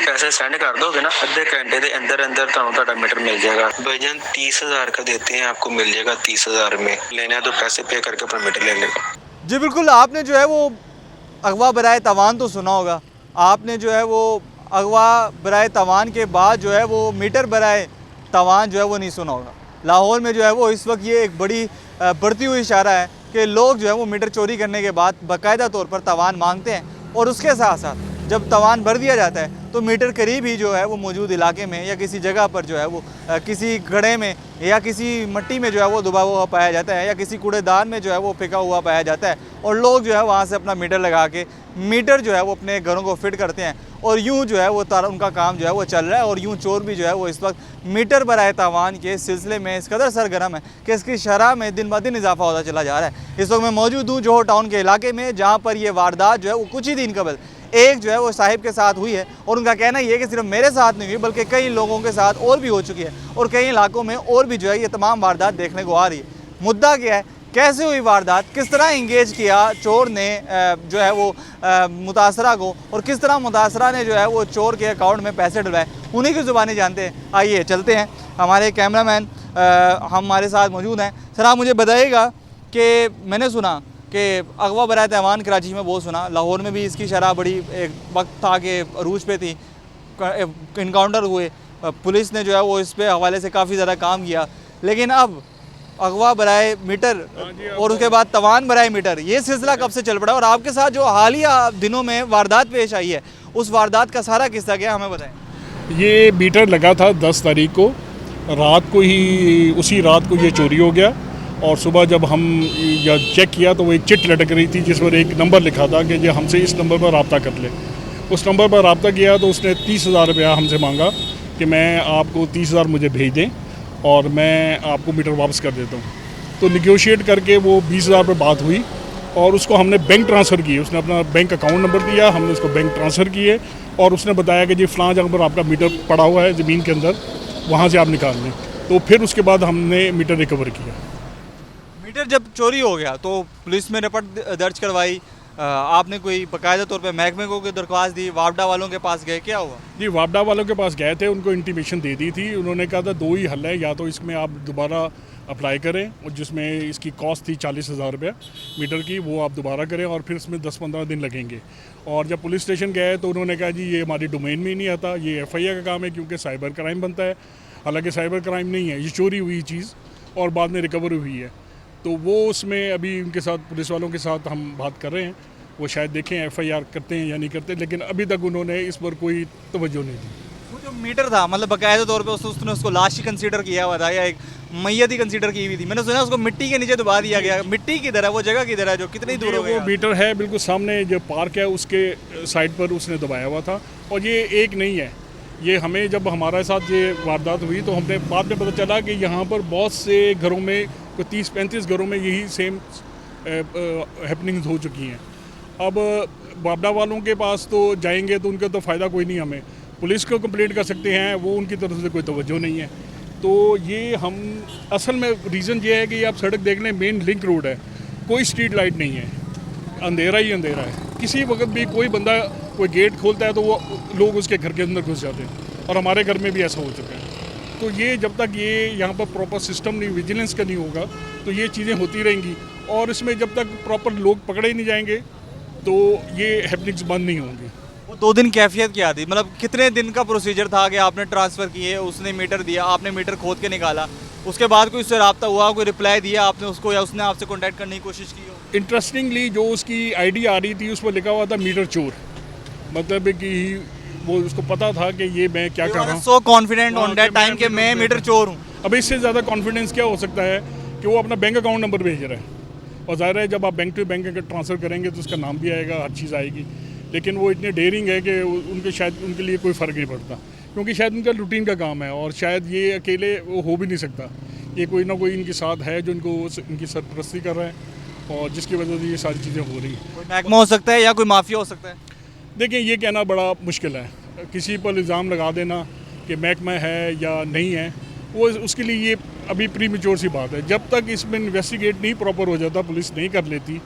पैसे सेंड कर दोगे ना, आधे घंटे के अंदर अंदर ਤੁਹਾਡਾ मीटर मिल जाएगा। भाईजान 30,000 का देते हैं, आपको मिल जाएगा 30,000 में। लेना है तो पैसे पे करके अपना मीटर ले लेगा। जी बिल्कुल, आपने जो है वो अगवा बराए तवान तो सुना होगा। आपने जो है वो अगवा बराए तवान के बाद जो है वो मीटर बराए तवान जो है वो नहीं सुना होगा। लाहौर में जो है वो इस वक्त ये एक बड़ी बढ़ती हुई इशारा है कि लोग जो है वो मीटर चोरी करने के बाद बाकायदा तौर पर तवान मांगते हैं, और उसके साथ साथ जब तवान भर दिया जाता है तो मीटर करीब ही जो है वो मौजूद इलाके में या किसी जगह पर जो है वो किसी गड्ढे में या किसी मट्टी में जो है वो दबा हुआ पाया जाता है, या किसी कूड़ेदान में जो है वो फेंका हुआ पाया जाता है, और लोग जो है वहाँ से अपना मीटर लगा के मीटर जो है वो अपने घरों को फिट करते हैं, और यूँ जो है वो उनका काम जो है वो चल रहा है। और यूँ चोर भी जो है वो इस वक्त मीटर बराए तावान के सिलसिले में इस कदर सरगर्म है कि इसकी शरह में दिन ब दिन इजाफा होता चला जा रहा है। इस वक्त मैं मौजूद हूँ जोहर टाउन के इलाके में, जहाँ पर ये वारदात जो है वो कुछ ही दिन कबल एक जो है वो साहिब के साथ हुई है, और उनका कहना ये है कि सिर्फ मेरे साथ नहीं हुई बल्कि कई लोगों के साथ और भी हो चुकी है, और कई इलाकों में और भी जो है ये तमाम वारदात देखने को आ रही है। मुद्दा क्या है, कैसे हुई वारदात, किस तरह इंगेज किया चोर ने जो है वो मुतासरा को, और किस तरह मुतासरा ने जो है वो चोर के अकाउंट में पैसे डलवाए, उन्हीं की ज़ुबानी जानते हैं। आइए चलते हैं, हमारे कैमरामैन हमारे साथ मौजूद हैं। सर आप मुझे बताइएगा कि मैंने सुना कि अगवा बराए तवान कराची में बहुत सुना, लाहौर में भी इसकी शरह बड़ी एक वक्त था कि अरूज पे थी, इनकाउंटर हुए, पुलिस ने जो है वो इस पे हवाले से काफ़ी ज़्यादा काम किया, लेकिन अब अगवा बराए मीटर और उसके बाद तवान बराए मीटर, ये सिलसिला कब से चल पड़ा, और आपके साथ जो हालिया दिनों में वारदात पेश आई है उस वारदात का सारा किस्सा क्या हमें बताएं। ये मीटर लगा था 10 तारीख को रात को ही, उसी रात को ये चोरी हो गया, और सुबह जब हम चेक किया तो वो एक चिट लटक रही थी जिस पर एक नंबर लिखा था कि ये हमसे इस नंबर पर रब्ता कर ले। उस नंबर पर रब्ता किया तो उसने 30,000 रुपया हमसे मांगा कि मैं आपको 30,000 मुझे भेज दें और मैं आपको मीटर वापस कर देता हूँ। तो निगोशिएट करके वो 20,000 पर बात हुई, और उसको हमने बैंक ट्रांसफ़र किए। उसने अपना बैंक अकाउंट नंबर दिया, हमने उसको बैंक ट्रांसफ़र किए, और उसने बताया कि जी फ़लाँ जगह पर आपका मीटर पड़ा हुआ है ज़मीन के अंदर, वहाँ से आप निकाल लें। तो फिर उसके बाद हमने मीटर रिकवर किया। मीटर जब चोरी हो गया तो पुलिस में रिपोर्ट दर्ज करवाई, आपने कोई बाकायदा तौर पे महकमे को कोई दरख्वास्त दी, वापडा वालों के पास गए, क्या हुआ? जी वापडा वालों के पास गए थे, उनको इंटीमेशन दे दी थी। उन्होंने कहा था 2 ही हल है, या तो इसमें आप दोबारा अप्लाई करें, और जिसमें इसकी कॉस्ट थी 40,000 रुपया मीटर की, वो आप दोबारा करें, और फिर इसमें 10-15 दिन लगेंगे। और जब पुलिस स्टेशन गए तो उन्होंने कहा जी ये हमारी डोमेन में ही नहीं आता, ये FIR का काम है क्योंकि साइबर क्राइम बनता है। हालांकि साइबर क्राइम नहीं है, ये चोरी हुई चीज़ और बाद में रिकवर हुई है। तो वो उसमें अभी उनके साथ पुलिस वालों के साथ हम बात कर रहे हैं, वो शायद देखें FIR करते हैं या नहीं करते, लेकिन अभी तक उन्होंने इस पर कोई तवज्जो नहीं दी। वो जो मीटर था मतलब बाकायदा तौर पे उसने उसको लाश ही कंसीडर किया हुआ था या एक मैयत ही कंसीडर की हुई थी? मैंने सुना उसको मिट्टी के नीचे दबा दिया गया। मिट्टी किधर है, वो जगह किधर है, जो कितनी दूर हो गया? वो मीटर है बिल्कुल सामने जो पार्क है उसके साइड पर उसने दबाया हुआ था, और ये एक नहीं है। ये हमें जब हमारे साथ ये वारदात हुई तो हमने बाद में पता चला कि यहाँ पर बहुत से घरों में, कोई 30-35 घरों में यही सेम हैपनिंग्स हो चुकी हैं। अब वापडा वालों के पास तो जाएंगे तो उनका तो फ़ायदा कोई नहीं, हमें पुलिस को कंप्लेंट कर सकते हैं, वो उनकी तरफ से कोई तवज्जो नहीं है। तो ये हम असल में रीज़न ये है कि आप सड़क देख लें, मेन लिंक रोड है, कोई स्ट्रीट लाइट नहीं है, अंधेरा ही अंधेरा है। किसी वक्त भी कोई बंदा कोई गेट खोलता है तो वो लोग उसके घर के अंदर घुस जाते हैं, और हमारे घर में भी ऐसा हो चुका है। तो ये जब तक ये यहाँ पर प्रॉपर सिस्टम नहीं, विजिलेंस का नहीं होगा तो ये चीज़ें होती रहेंगी, और इसमें जब तक प्रॉपर लोग पकड़े नहीं जाएंगे तो ये हैपनिंग्स बंद नहीं होंगी। वो 2 दिन कैफियत क्या थी, मतलब कितने दिन का प्रोसीजर था कि आपने ट्रांसफ़र किए, उसने मीटर दिया, आपने मीटर खोद के निकाला, उसके बाद कोई उससे रब्ता हुआ, कोई रिप्लाई दिया आपने उसको, या उसने आपसे कॉन्टैक्ट करने की कोशिश की हो? इंटरेस्टिंगली जो उसकी ID आ रही थी उस पर लिखा हुआ था मीटर चोर, मतलब कि वो उसको पता था कि ये मैं क्या कर रहा हूँ। So confident on that time कि मैं मीटर चोर हूँ। अब इससे ज़्यादा कॉन्फिडेंस क्या हो सकता है कि वो अपना बैंक अकाउंट नंबर भेज रहा है, और ज़ाहिर है जब आप बैंक टू बैंक ट्रांसफ़र करेंगे तो उसका नाम भी आएगा, हर चीज़ आएगी। लेकिन वो इतने डेयरिंग है कि उनके शायद उनके लिए कोई फ़र्क नहीं पड़ता, क्योंकि शायद उनका रूटीन का काम है, और शायद ये अकेले वो हो भी नहीं सकता। ये कोई ना कोई इनके साथ है जो इनको इनकी सरपरस्ती कर रहा है, और जिसकी वजह से ये सारी चीज़ें हो रही हैं। कोई महकमा हो सकता है या कोई माफिया हो सकता है? देखिए ये कहना बड़ा मुश्किल है, किसी पर इल्ज़ाम लगा देना कि महकमा है या नहीं है, वो उसके लिए ये अभी प्रीमेच्योर सी बात है। जब तक इसमें इन्वेस्टिगेट नहीं प्रॉपर हो जाता, पुलिस नहीं कर लेती,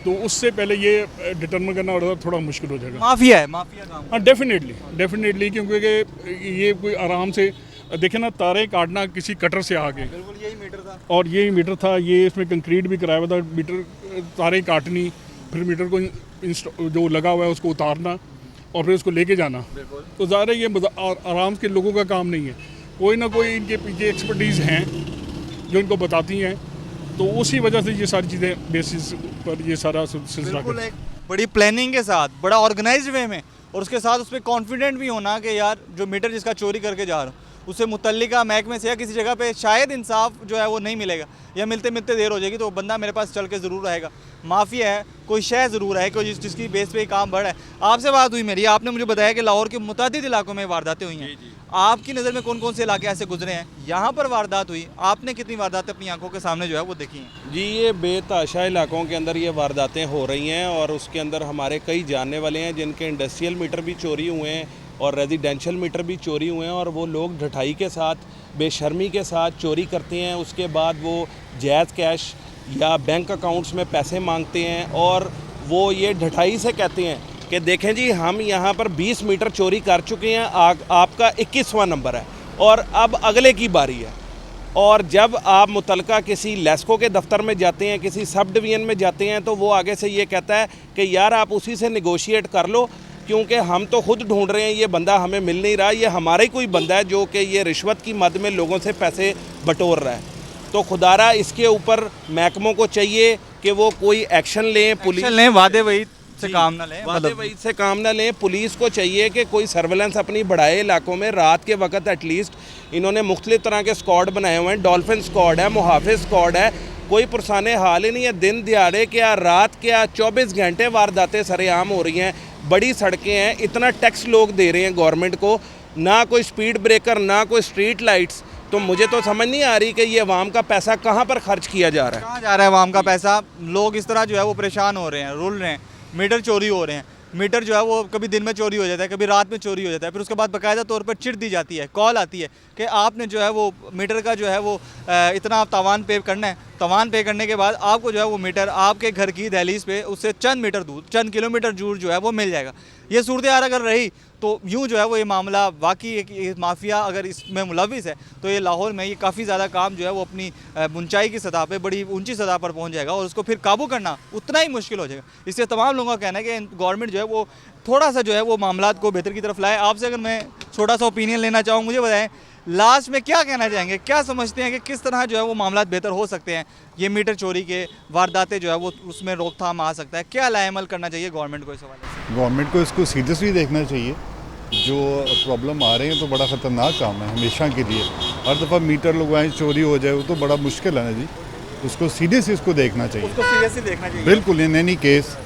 तो उससे पहले ये डिटरमिन करना थोड़ा मुश्किल हो जाएगा। माफिया है, माफिया काम। हाँ, डेफिनेटली क्योंकि ये कोई आराम से देखे ना, तारे काटना किसी कटर से आगे, बिल्कुल यही मीटर था। और यही मीटर था, ये इसमें कंक्रीट भी कराया हुआ था। मीटर तारे काटनी, फिर मीटर को जो लगा हुआ है उसको उतारना और फिर उसको लेके जाना, तो ज़ाहिर है ये आराम के लोगों का काम नहीं है। कोई ना कोई इनके पीछे एक्सपर्टीज़ हैं जो इनको बताती हैं, तो उसी वजह से ये सारी चीज़ें बेसिस पर ये सारा सिलसिला बिल्कुल एक बड़ी प्लानिंग के साथ, बड़ा ऑर्गेनाइज्ड वे में, और उसके साथ उस पर कॉन्फिडेंट भी होना कि यार जो मीटर जिसका चोरी करके जा रहा हूँ उससे मुतल्लिका महकमे से या किसी जगह पे शायद इंसाफ जो है वो नहीं मिलेगा, या मिलते मिलते देर हो जाएगी, तो वो बंदा मेरे पास चल के ज़रूर रहेगा। माफिया है, कोई शय ज़रूर है, कोई जिसकी बेस पे काम बढ़ा है। आपसे बात हुई मेरी, आपने मुझे बताया कि लाहौर के मुतादिद इलाकों में वारदातें हुई हैं। आपकी नज़र में कौन कौन से इलाके ऐसे गुजरे हैं यहाँ पर वारदात हुई? आपने कितनी वारदातें अपनी आंखों के सामने जो है वो देखी हैं? जी, ये बेतहाशा इलाकों के अंदर ये वारदातें हो रही हैं, और उसके अंदर हमारे कई जानने वाले हैं जिनके इंडस्ट्रियल मीटर भी चोरी हुए हैं और रेजिडेंशियल मीटर भी चोरी हुए हैं, और वो लोग ढठाई के साथ, बेशर्मी के साथ चोरी करते हैं। उसके बाद वो जायज़ कैश या बैंक अकाउंट्स में पैसे मांगते हैं, और वो ये ढठाई से कहते हैं कि देखें जी, हम यहाँ पर 20 मीटर चोरी कर चुके हैं, आपका 21वां नंबर है और अब अगले की बारी है। और जब आप मुतलका किसी लेस्को के दफ्तर में जाते हैं, किसी सब डिवीज़न में जाते हैं, तो वो आगे से ये कहता है कि यार आप उसी से नेगोशिएट कर लो, क्योंकि हम तो खुद ढूंढ रहे हैं, ये बंदा हमें मिल नहीं रहा, ये हमारा ही कोई बंदा है जो कि ये रिश्वत की मद में लोगों से पैसे बटोर रहा है। तो खुदारा इसके ऊपर महकमों को चाहिए कि वो कोई एक्शन लें, पुलिस लें, वादे वही से काम ना लें, वादे वही से काम ना लें। पुलिस को चाहिए कि कोई सर्वेलेंस अपनी बढ़ाए इलाकों में। रात के वक्त एटलीस्ट इन्होंने मुख्तलिफ तरह के स्क्वाड बनाए हुए हैं, डॉल्फिन स्क्वाड है, मुहाफिज स्क्वाड है, कोई पुरसाने हाल ही नहीं है। दिन दिहाड़े क्या, रात क्या, 24 घंटे वारदातें सरेआम हो रही हैं। बड़ी सड़कें हैं, इतना टैक्स लोग दे रहे हैं गवर्नमेंट को, ना कोई स्पीड ब्रेकर, ना कोई स्ट्रीट लाइट्स। तो मुझे तो समझ नहीं आ रही कि ये अवाम का पैसा कहाँ पर खर्च किया जा रहा है, कहाँ जा रहा है अवाम का पैसा। लोग इस तरह जो है वो परेशान हो रहे हैं, रुल रहे हैं, मीटर चोरी हो रहे हैं। मीटर जो है वो कभी दिन में चोरी हो जाता है, कभी रात में चोरी हो जाता है, फिर उसके बाद बाकायदा तौर पर चिट दी जाती है, कॉल आती है कि आपने जो है वो मीटर का जो है वो इतना आप तावान पे करना है। तावान पे करने के बाद आपको जो है वो मीटर आपके घर की दहलीज पे उससे चंद मीटर दूर, चंद किलोमीटर दूर जो है वो मिल जाएगा। ये सूरत हाल अगर रही तो यूँ जो है वो ये मामला वाकई एक माफिया अगर इसमें मुलविस है तो ये लाहौर में ये काफ़ी ज़्यादा काम जो है वो अपनी ऊंचाई की सतह पे, बड़ी ऊंची सतह पर पहुंच जाएगा, और उसको फिर काबू करना उतना ही मुश्किल हो जाएगा। इससे तमाम लोगों का कहना है कि गवर्नमेंट जो है वो थोड़ा सा जो है वो मामलात को बेहतर की तरफ लाए। आपसे अगर मैं छोटा सा ओपिनियन लेना चाहूँ, मुझे बताएं लास्ट में क्या कहना चाहेंगे, क्या समझते हैं कि किस तरह जो है वो मामलात बेहतर हो सकते हैं? ये मीटर चोरी के वारदातें जो है वो उसमें रोकथाम आ सकता है, क्या लाएमल करना चाहिए गवर्नमेंट को इस हवाले से? गवर्नमेंट को इसको सीरियसली देखना चाहिए। जो प्रॉब्लम आ रही है तो बड़ा ख़तरनाक काम है हमेशा के लिए। हर दफ़ा मीटर लगवाएं, चोरी हो जाए, वो तो बड़ा मुश्किल है ना जी। उसको सीरियसली इसको देखना चाहिए, उसको सीरियसली देखना चाहिए। बिल्कुल, इन एनी केस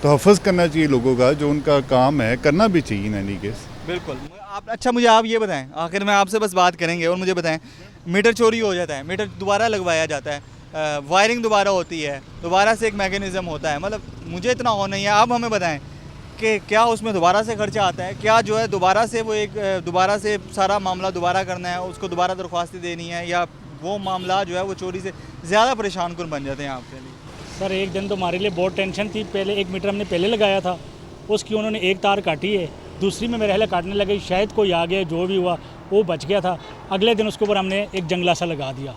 तहफ़्फ़ुज़ करना चाहिए लोगों का, जो उनका काम है करना भी चाहिए इन एनी केस। बिल्कुल। आप अच्छा मुझे आप ये बताएं, आखिर में आपसे बस बात करेंगे, और मुझे बताएं मीटर चोरी हो जाता है, मीटर दोबारा लगवाया जाता है, वायरिंग दोबारा होती है, दोबारा से एक मैकेनिज़्म होता है, मतलब मुझे इतना हो नहीं है। आप हमें बताएं कि क्या उसमें दोबारा से खर्चा आता है? क्या जो है दोबारा से वो एक दोबारा से सारा मामला दोबारा करना है, उसको दोबारा दरख्वास्तें देनी है, या वो मामला जो है वो चोरी से ज़्यादा परेशान कुन बन जाते हैं आपके लिए? सर एक दिन तो हमारे लिए बहुत टेंशन थी। पहले एक मीटर हमने पहले लगाया था, उसकी उन्होंने एक तार काटी है, दूसरी में मेरे हाला काटने लगे, शायद कोई आ गया, जो भी हुआ वो बच गया था। अगले दिन उसके ऊपर हमने एक जंगला सा लगा दिया,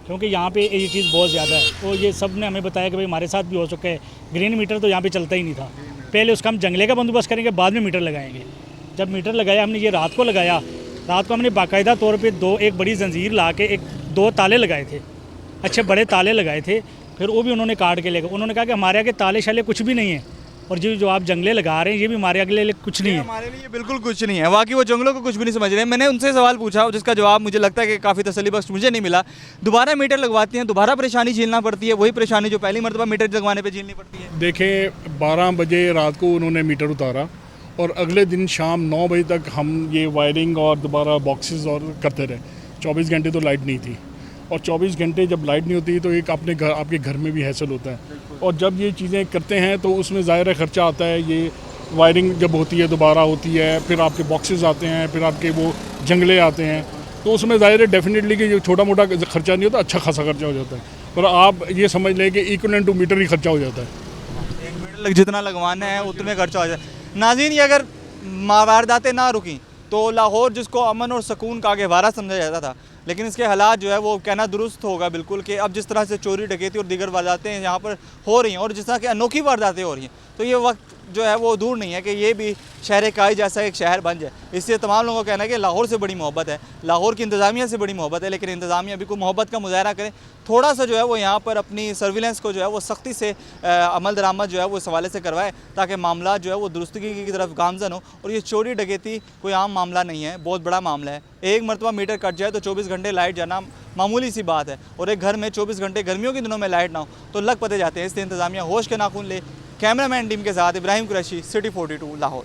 क्योंकि यहाँ पे ये चीज़ बहुत ज़्यादा है। तो ये सब ने हमें बताया कि भाई हमारे साथ भी हो चुका है। ग्रीन मीटर तो यहाँ पे चलता ही नहीं था। पहले उसका हम जंगले का बंदोबस्त करेंगे, बाद में मीटर लगाएंगे। जब मीटर लगाया हमने, ये रात को लगाया, रात को हमने बाकायदा तौर पे एक बड़ी जंजीर ला के 2 ताले लगाए थे, अच्छे बड़े ताले लगाए थे। फिर वो भी उन्होंने काट के ले गए। उन्होंने कहा कि हमारे आगे ताले शाले कुछ भी नहीं है, और जो आप जंगले लगा रहे हैं ये भी हमारे अगले लिए कुछ नहीं है। हमारे लिए बिल्कुल कुछ नहीं है। वाकई वो जंगलों को कुछ भी नहीं समझ रहे हैं। मैंने उनसे सवाल पूछा जिसका जवाब मुझे लगता है कि काफ़ी तसल्लीबख्श मुझे नहीं मिला। दोबारा मीटर लगवाती हैं, दोबारा परेशानी झेलना पड़ती है, वही परेशानी जो पहली मरतबा मीटर लगवाने पर झेलनी पड़ती है। देखें 12 बजे रात को उन्होंने मीटर उतारा, और अगले दिन शाम 9 बजे तक हम ये वायरिंग और दोबारा बॉक्सेस और करते रहे। 24 घंटे तो लाइट नहीं थी, और 24 घंटे जब लाइट नहीं होती तो एक अपने घर, आपके घर में भी हैसल होता है। और जब ये चीज़ें करते हैं तो उसमें ज़ाहिर खर्चा आता है। ये वायरिंग जब होती है दोबारा होती है, फिर आपके बॉक्सेस आते हैं, फिर आपके वो जंगले आते हैं, तो उसमें ज़ाहिर है डेफिनेटली कि ये छोटा मोटा खर्चा नहीं होता, अच्छा खासा खर्चा हो जाता है। पर आप ये समझ लें कि इक्वलेंट टू मीटर ही खर्चा हो जाता है। जितना लगवाना है उतने खर्चा हो जाए। नाज़रीन, ये अगर वारदातें ना रुकी तो लाहौर, जिसको अमन और सुकून का गहवारा समझा जाता था, लेकिन इसके हालात जो है वो कहना दुरुस्त होगा बिल्कुल कि अब जिस तरह से चोरी डकैती और दीगर वारदातें यहाँ पर हो रही हैं और जिस तरह की अनोखी वारदातें हो रही हैं, तो ये वक्त जो है वो दूर नहीं है कि ये भी शहर काई जैसा एक शहर बन जाए। इससे तमाम लोगों का कहना है कि लाहौर से बड़ी मोहब्बत है, लाहौर की इंतज़ामिया से बड़ी मोहब्बत है, लेकिन इंतज़ामिया भी कोई मोहब्बत का मुजाहरा करे, थोड़ा सा जो है वो यहाँ पर अपनी सर्विलेंस को जो है वो सख्ती से अमल दरामद जो है वो इस हवाले से करवाए, ताकि मामला जो है वो दुरुस्तगी की तरफ गामजन हो। और ये चोरी डकैती कोई आम मामला नहीं है, बहुत बड़ा मामला है। एक मरतबा मीटर कट जाए तो 24 घंटे लाइट जाना मामूली सी बात है, और एक घर में 24 घंटे गर्मियों के दिनों में लाइट ना हो तो लग पते जाते हैं। इसलिए इंतज़ामिया होश के नाखून ले। कैमरामैन टीम के साथ इब्राहिम कुरैशी, सिटी 42 लाहौर।